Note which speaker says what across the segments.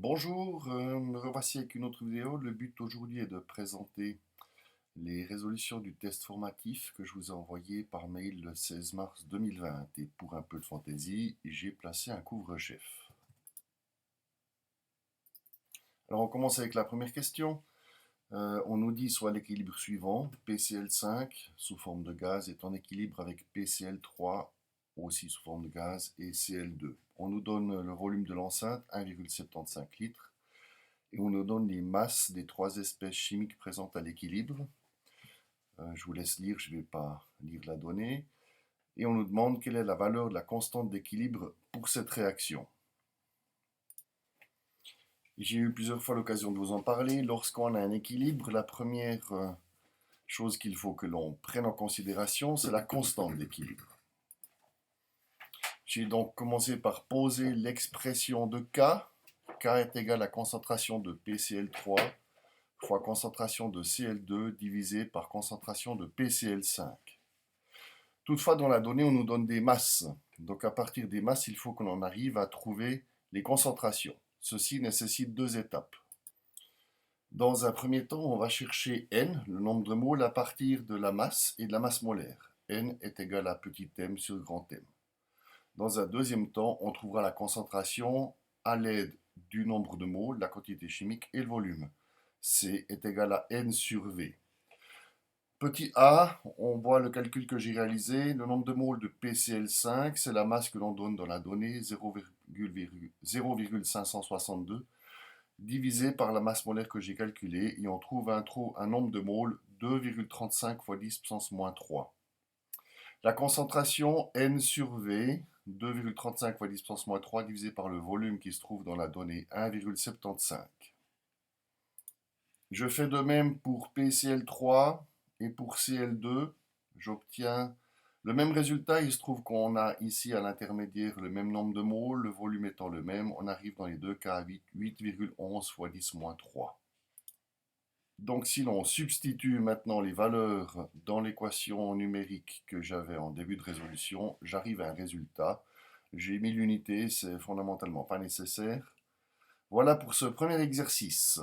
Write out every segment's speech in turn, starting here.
Speaker 1: Bonjour, me revoici avec une autre vidéo. Le but aujourd'hui est de présenter les résolutions du test formatif que je vous ai envoyé par mail le 16 mars 2020. Et pour un peu de fantaisie, j'ai placé un couvre-chef. Alors on commence avec la première question. On nous dit soit l'équilibre suivant, PCl5 sous forme de gaz est en équilibre avec PCl3 aussi sous forme de gaz et Cl2. On nous donne le volume de l'enceinte, 1,75 litres. Et on nous donne les masses des trois espèces chimiques présentes à l'équilibre. Je vous laisse lire, je ne vais pas lire la donnée. Et on nous demande quelle est la valeur de la constante d'équilibre pour cette réaction. J'ai eu plusieurs fois l'occasion de vous en parler. Lorsqu'on a un équilibre, la première chose qu'il faut que l'on prenne en considération, c'est la constante d'équilibre. J'ai donc commencé par poser l'expression de K. K est égal à la concentration de PCl3 fois concentration de Cl2 divisé par concentration de PCl5. Toutefois, dans la donnée, on nous donne des masses. Donc à partir des masses, il faut que l'on arrive à trouver les concentrations. Ceci nécessite deux étapes. Dans un premier temps, on va chercher N, le nombre de moles, à partir de la masse et de la masse molaire. N est égal à petit m sur grand M. Dans un deuxième temps, on trouvera la concentration à l'aide du nombre de moles, la quantité chimique et le volume. C est égal à N sur V. Petit a, on voit le calcul que j'ai réalisé. Le nombre de moles de PCl5, c'est la masse que l'on donne dans la donnée, 0,562, divisé par la masse molaire que j'ai calculée, et on trouve un nombre de moles 2,35 fois 10 puissance moins 3. La concentration N sur V, 2,35 fois 10 puissance moins 3, divisé par le volume qui se trouve dans la donnée, 1,75. Je fais de même pour PCl3 et pour Cl2. J'obtiens le même résultat. Il se trouve qu'on a ici à l'intermédiaire le même nombre de moles, le volume étant le même. On arrive dans les deux cas à 8,11 fois 10 moins 3. Donc si l'on substitue maintenant les valeurs dans l'équation numérique que j'avais en début de résolution, j'arrive à un résultat. J'ai mis l'unité, c'est fondamentalement pas nécessaire. Voilà pour ce premier exercice.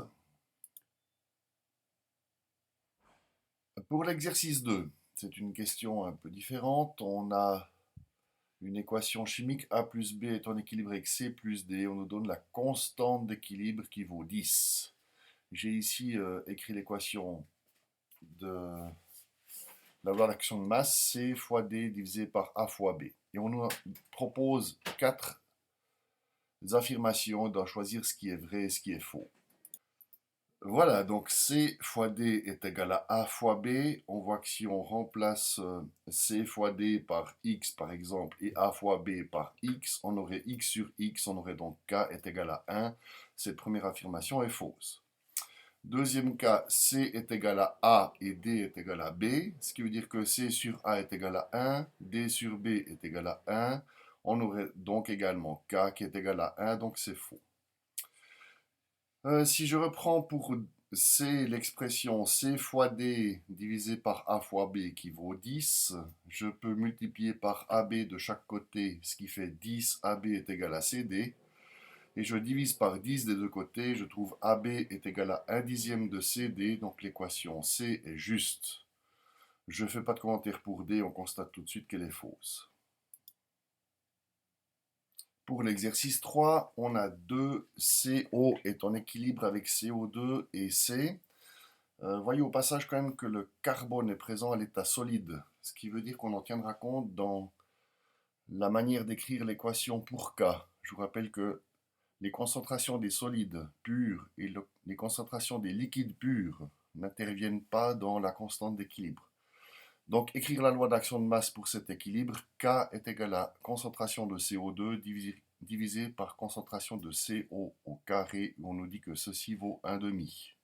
Speaker 1: Pour l'exercice 2, c'est une question un peu différente. On a une équation chimique A plus B est en équilibre avec C plus D. On nous donne la constante d'équilibre qui vaut 10. J'ai ici écrit l'équation de la loi d'action de masse, C fois D divisé par A fois B. Et on nous propose 4 affirmations. On doit choisir ce qui est vrai et ce qui est faux. Voilà, donc C fois D est égal à A fois B. On voit que si on remplace C fois D par X par exemple et A fois B par X, on aurait X sur X, on aurait donc K est égal à 1. Cette première affirmation est fausse. Deuxième cas, C est égal à A et D est égal à B, ce qui veut dire que C sur A est égal à 1, D sur B est égal à 1. On aurait donc également K qui est égal à 1, donc c'est faux. Si je reprends pour C l'expression C fois D divisé par A fois B qui vaut 10, je peux multiplier par AB de chaque côté, ce qui fait 10 AB est égal à CD. Et je divise par 10 des deux côtés, je trouve AB est égal à 1 dixième de CD, donc l'équation C est juste. Je ne fais pas de commentaire pour D, on constate tout de suite qu'elle est fausse. Pour l'exercice 3, on a 2CO est en équilibre avec CO2 et C. Voyez au passage quand même que le carbone est présent à l'état solide, ce qui veut dire qu'on en tiendra compte dans la manière d'écrire l'équation pour K. Je vous rappelle que les concentrations des solides purs et les concentrations des liquides purs n'interviennent pas dans la constante d'équilibre. Donc écrire la loi d'action de masse pour cet équilibre, K est égal à concentration de CO2 divisé par concentration de CO au carré, où on nous dit que ceci vaut 1,5.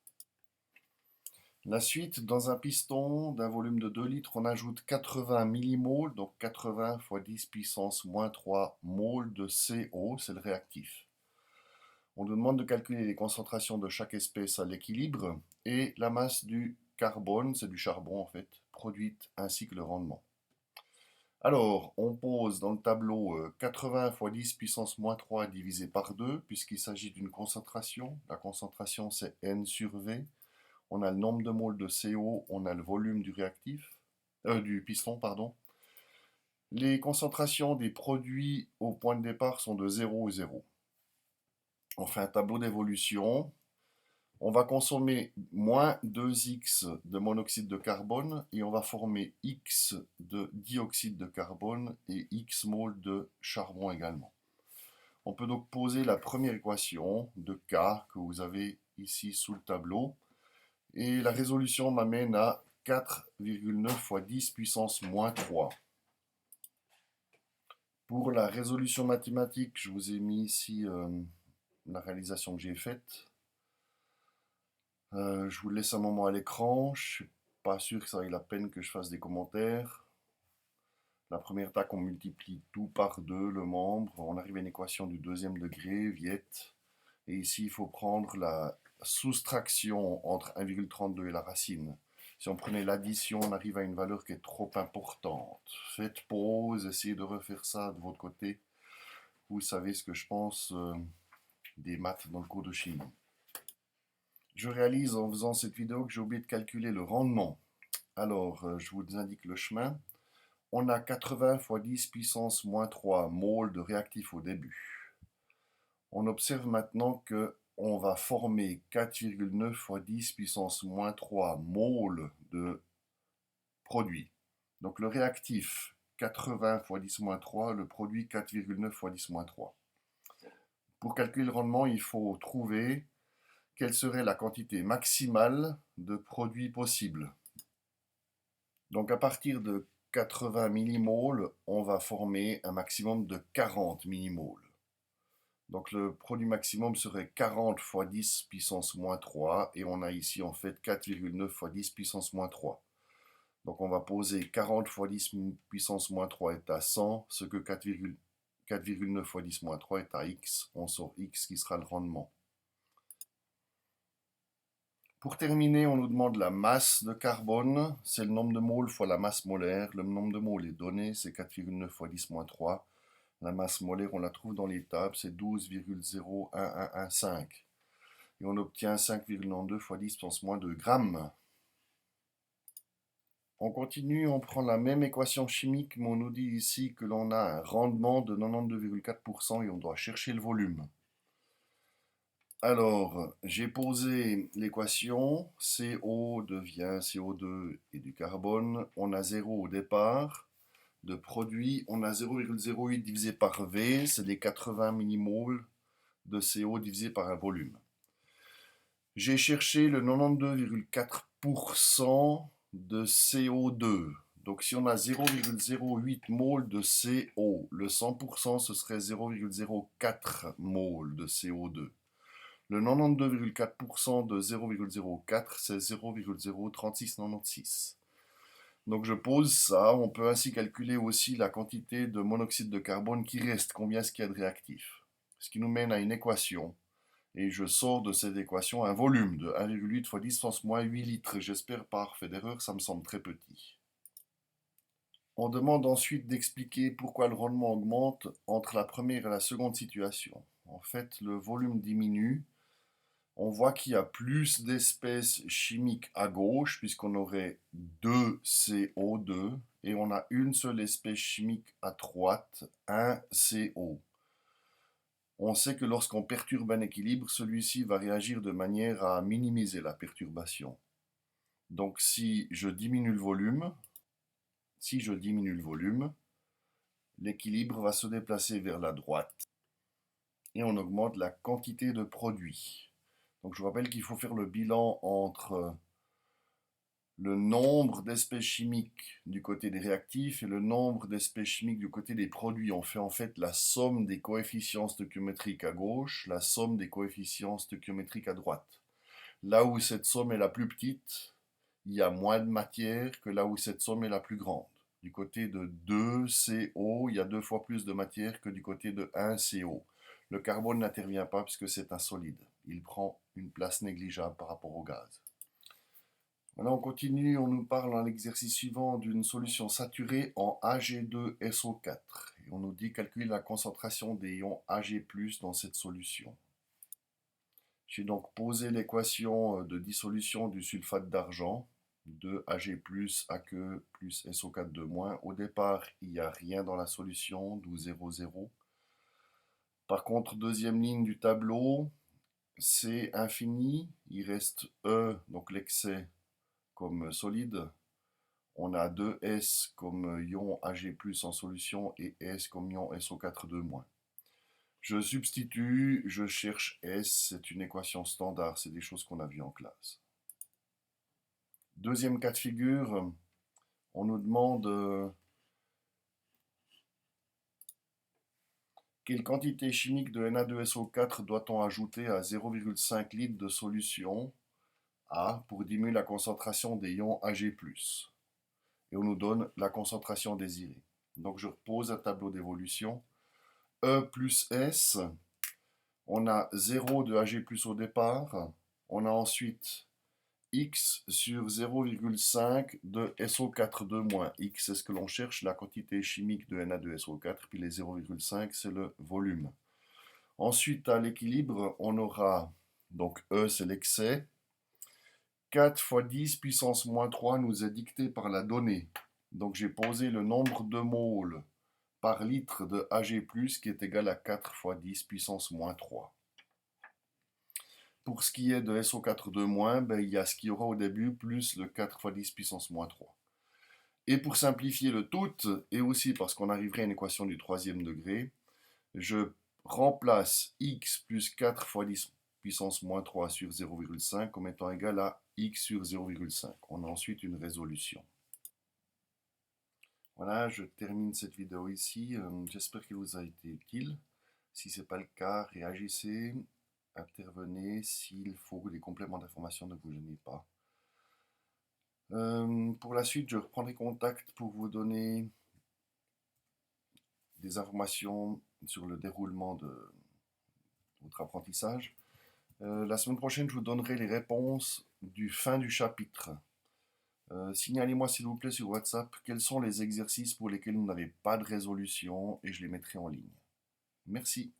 Speaker 1: La suite, dans un piston d'un volume de 2 litres, on ajoute 80 millimoles, donc 80 fois 10 puissance moins 3 moles de CO, c'est le réactif. On nous demande de calculer les concentrations de chaque espèce à l'équilibre et la masse du carbone, c'est du charbon en fait, produite ainsi que le rendement. Alors, on pose dans le tableau 80 fois 10 puissance moins 3 divisé par 2, puisqu'il s'agit d'une concentration. La concentration, c'est N sur V. On a le nombre de moles de CO, on a le volume du réactif, du piston, pardon. Les concentrations des produits au point de départ sont de 0 et 0. On fait un tableau d'évolution. On va consommer moins 2x de monoxyde de carbone et on va former x de dioxyde de carbone et x moles de charbon également. On peut donc poser la première équation de K que vous avez ici sous le tableau. Et la résolution m'amène à 4,9 fois 10 puissance moins 3. Pour la résolution mathématique, je vous ai mis ici la réalisation que j'ai faite. Je vous laisse un moment à l'écran. Je suis pas sûr que ça vaille la peine que je fasse des commentaires. La première tac, on multiplie tout par 2, le membre. On arrive à une équation du deuxième degré, Viette. Et ici, il faut prendre la soustraction entre 1,32 et la racine. Si on prenait l'addition, on arrive à une valeur qui est trop importante. Faites pause, essayez de refaire ça de votre côté. Vous savez ce que je pense des maths dans le cours de chimie. Je réalise en faisant cette vidéo que j'ai oublié de calculer le rendement. Alors, je vous indique le chemin. On a 80 fois 10 puissance moins 3 moles de réactif au début. On observe maintenant que on va former 4,9 fois 10 puissance moins 3 moles de produit. Donc le réactif 80 fois 10 moins 3, le produit 4,9 fois 10 moins 3. Pour calculer le rendement, il faut trouver quelle serait la quantité maximale de produit possible. Donc à partir de 80 millimoles, on va former un maximum de 40 millimoles. Donc le produit maximum serait 40 fois 10 puissance moins 3, et on a ici en fait 4,9 fois 10 puissance moins 3. Donc on va poser 40 fois 10 puissance moins 3 est à 100, ce que 4,9 fois 10 moins 3 est à x. On sort x qui sera le rendement. Pour terminer, on nous demande la masse de carbone. C'est le nombre de moles fois la masse molaire. Le nombre de moles est donné, c'est 4,9 fois 10 moins 3. La masse molaire, on la trouve dans les tables, c'est 12,01115. Et on obtient 5,92 fois 10 puissance moins 2 grammes. On continue, on prend la même équation chimique, mais on nous dit ici que l'on a un rendement de 92,4% et on doit chercher le volume. Alors, j'ai posé l'équation, CO devient CO2 et du carbone. On a 0 au départ de produit. On a 0,08 divisé par V, c'est les 80 millimoles de CO divisé par un volume. J'ai cherché le 92,4% de CO2. Donc si on a 0,08 moles de CO, le 100% ce serait 0,04 moles de CO2. Le 92,4% de 0,04, c'est 0,03696. Donc je pose ça, on peut ainsi calculer aussi la quantité de monoxyde de carbone qui reste, combien est-ce qu'il y a de réactif. Ce qui nous mène à une équation. Et je sors de cette équation un volume de 1,8 fois 10 puissance moins 8 litres. J'espère pas avoir fait d'erreur, ça me semble très petit. On demande ensuite d'expliquer pourquoi le rendement augmente entre la première et la seconde situation. En fait, le volume diminue. On voit qu'il y a plus d'espèces chimiques à gauche, puisqu'on aurait 2 CO2, et on a une seule espèce chimique à droite, 1 CO. On sait que lorsqu'on perturbe un équilibre, celui-ci va réagir de manière à minimiser la perturbation. Donc si je diminue le volume, l'équilibre va se déplacer vers la droite et on augmente la quantité de produit. Donc je vous rappelle qu'il faut faire le bilan entre le nombre d'espèces chimiques du côté des réactifs et le nombre d'espèces chimiques du côté des produits. On fait en fait la somme des coefficients stoichiométriques à gauche, la somme des coefficients stoichiométriques à droite. Là où cette somme est la plus petite, il y a moins de matière que là où cette somme est la plus grande. Du côté de 2CO, il y a 2 fois plus de matière que du côté de 1CO. Le carbone n'intervient pas puisque c'est un solide. Il prend une place négligeable par rapport au gaz. Voilà, on continue, on nous parle dans l'exercice suivant d'une solution saturée en Ag2SO4. Et on nous dit calculer la concentration des ions Ag+ dans cette solution. J'ai donc posé l'équation de dissolution du sulfate d'argent, 2Ag+, Aq plus SO4 2-. Au départ, il n'y a rien dans la solution, d'où 0, 0. Par contre, deuxième ligne du tableau, c'est infini, il reste E, donc l'excès, comme solide. On a 2S comme ion Ag+ en solution et S comme ion SO4 2-. Je substitue, je cherche S, c'est une équation standard, c'est des choses qu'on a vues en classe. Deuxième cas de figure, on nous demande quelle quantité chimique de Na2SO4 doit-on ajouter à 0,5 litres de solution A pour diminuer la concentration des ions Ag+. Et on nous donne la concentration désirée. Donc je repose un tableau d'évolution. E plus S, on a 0 de Ag+ au départ. On a ensuite X sur 0,5 de SO4 2-. X, c'est ce que l'on cherche, la quantité chimique de Na2SO4, puis les 0,5, c'est le volume. Ensuite, à l'équilibre, on aura, donc E, c'est l'excès. 4 fois 10 puissance moins 3 nous est dicté par la donnée. Donc j'ai posé le nombre de moles par litre de Ag+, qui est égal à 4 fois 10 puissance moins 3. Pour ce qui est de SO4 2-, ben, il y a ce qu'il y aura au début, plus le 4 fois 10 puissance moins 3. Et pour simplifier le tout, et aussi parce qu'on arriverait à une équation du troisième degré, je remplace x plus 4 fois 10 puissance moins 3 sur 0,5 comme étant égal à x sur 0,5. On a ensuite une résolution. Voilà, je termine cette vidéo ici. J'espère qu'elle vous a été utile. Si ce n'est pas le cas, réagissez, intervenez. S'il faut des compléments d'information, ne vous gênez pas. Pour la suite, je reprendrai contact pour vous donner des informations sur le déroulement de votre apprentissage. La semaine prochaine, je vous donnerai les réponses du fin du chapitre. Signalez-moi s'il vous plaît sur WhatsApp quels sont les exercices pour lesquels vous n'avez pas de résolution et je les mettrai en ligne. Merci.